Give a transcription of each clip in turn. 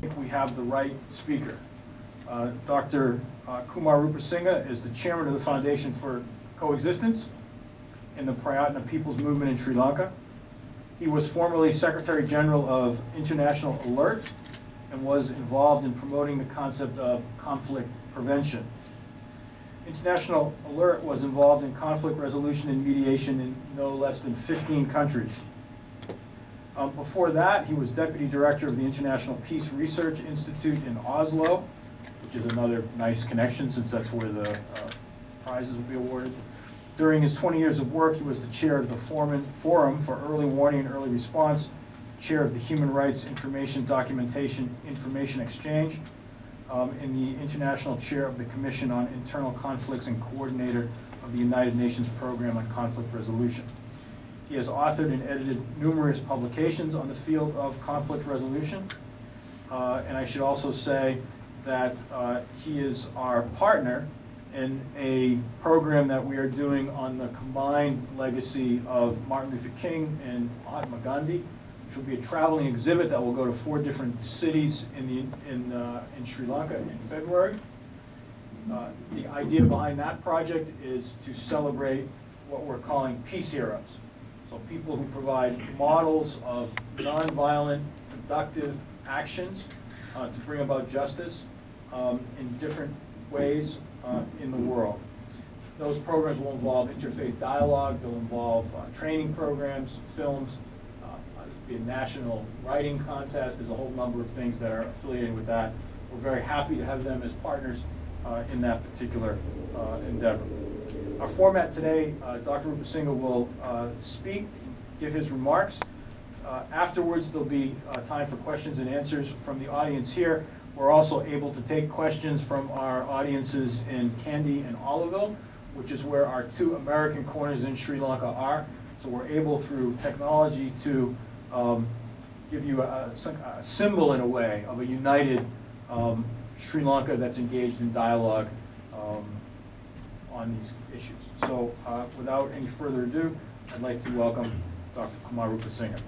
We have the right speaker. Dr. Kumar Rupesinghe is the chairman of the Foundation for Coexistence in the Prayatna People's Movement in Sri Lanka. He was formerly Secretary General of International Alert and was involved in promoting the concept of conflict prevention. International Alert was involved in conflict resolution and mediation in no less than 15 countries. Before that, he was Deputy Director of the International Peace Research Institute in Oslo, which is another nice connection since that's where the prizes will be awarded. During his 20 years of work, he was the chair of the Forum for Early Warning and Early Response, chair of the Human Rights Information Documentation Information Exchange, and the international chair of the Commission on Internal Conflicts and coordinator of the United Nations Program on Conflict Resolution. He has authored and edited numerous publications on the field of conflict resolution. And I should also say that he is our partner in a program that we are doing on the combined legacy of Martin Luther King and Mahatma Gandhi, which will be a traveling exhibit that will go to 4 different cities in Sri Lanka in February. The idea behind that project is to celebrate what we're calling peace heroes. So people who provide models of nonviolent, productive actions to bring about justice in different ways in the world. Those programs will involve interfaith dialogue, they'll involve training programs, films, there'll be a national writing contest, there's a whole number of things that are affiliated with that. We're very happy to have them as partners in that particular endeavor. Our format today, Dr. Rupesinghe will speak, give his remarks. Afterwards, there'll be time for questions and answers from the audience here. We're also able to take questions from our audiences in Kandy and Oliveville, which is where our 2 American corners in Sri Lanka are. So we're able, through technology, to give you a symbol, in a way, of a united Sri Lanka that's engaged in dialogue on these issues. So without any further ado, I'd like to welcome Dr. Kumar Rupesinghe.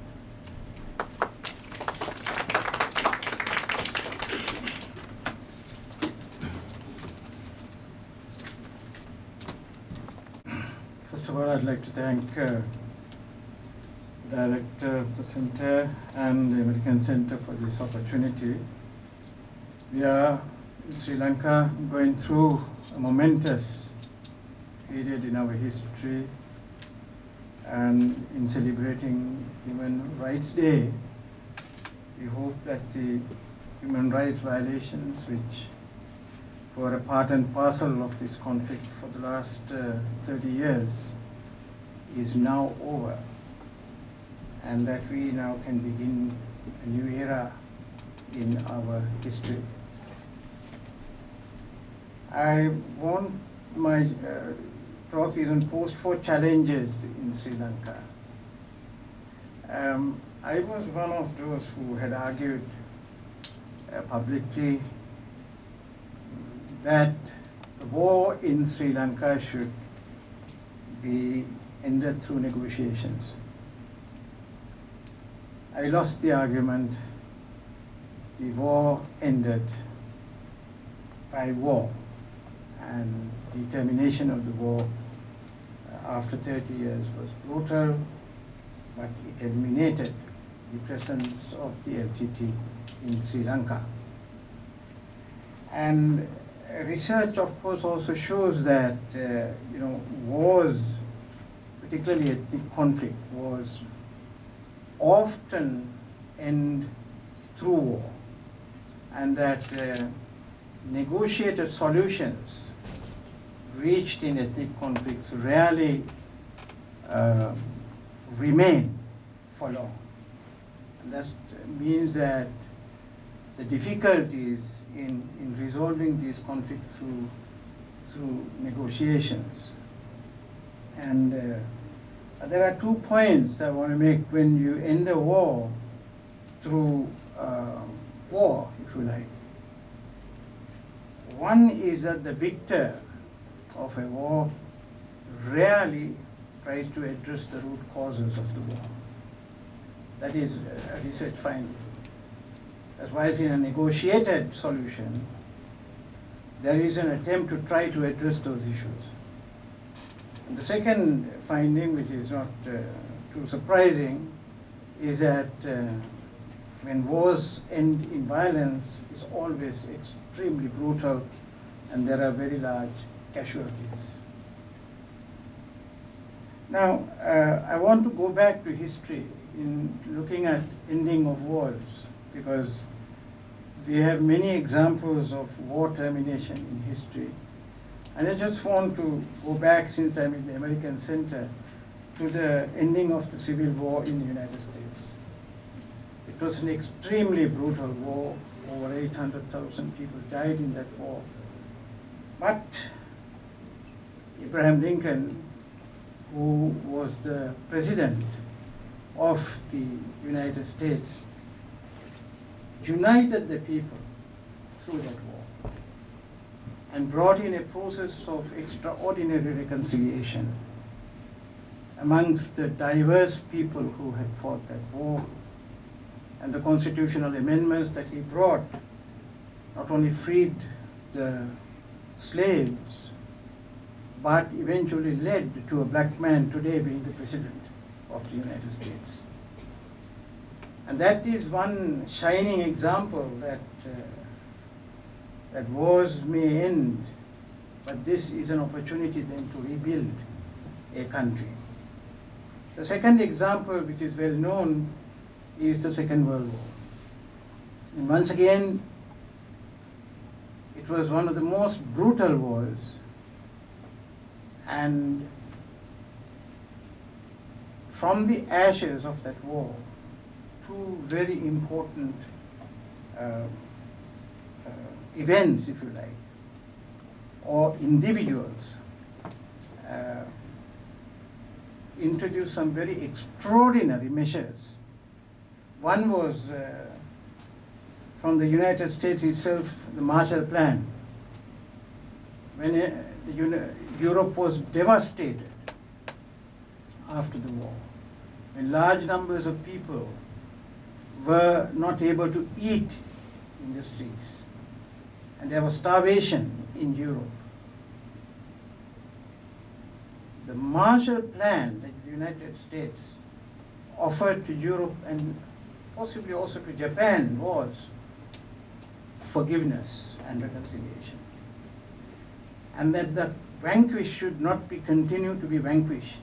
First of all, I'd like to thank the Director of the Center and the American Center for this opportunity. We are in Sri Lanka going through a momentous period in our history, and in celebrating Human Rights Day, we hope that the human rights violations, which were a part and parcel of this conflict for the last 30 years, is now over, and that we now can begin a new era in our history. I want my talk is on post-war challenges in Sri Lanka. I was one of those who had argued publicly that the war in Sri Lanka should be ended through negotiations. I lost the argument. The war ended by war, and the termination of the war after 30 years was brutal, but it eliminated the presence of the LTT in Sri Lanka. And research, of course, also shows that wars, particularly ethnic conflict, wars often end through war, and that negotiated solutions reached in ethnic conflicts rarely remain for long. And that means that the difficulties in resolving these conflicts through negotiations. And there are 2 points I want to make when you end a war through war, if you like. One is that the victor of a war rarely tries to address the root causes of the war. That is a research finding. as well as in a negotiated solution, there is an attempt to try to address those issues. And the second finding, which is not too surprising, is that when wars end in violence, it's always extremely brutal and there are very large casualties. Now, I want to go back to history in looking at ending of wars, because we have many examples of war termination in history. And I just want to go back, since I'm in the American Center, to the ending of the Civil War in the United States. It was an extremely brutal war. Over 800,000 people died in that war. But Abraham Lincoln, who was the president of the United States, united the people through that war and brought in a process of extraordinary reconciliation amongst the diverse people who had fought that war. And the constitutional amendments that he brought not only freed the slaves, but eventually led to a black man today being the president of the United States. And that is one shining example that that wars may end, but this is an opportunity then to rebuild a country. The second example, which is well known, is the Second World War. And once again, it was one of the most brutal wars, and from the ashes of that war, two very important events, if you like, or individuals introduced some very extraordinary measures. One was from the United States itself, the Marshall Plan. When Europe was devastated after the war, when large numbers of people were not able to eat in the streets, and there was starvation in Europe. The Marshall Plan that the United States offered to Europe and possibly also to Japan was forgiveness and reconciliation. And that the vanquished should not be continued to be vanquished,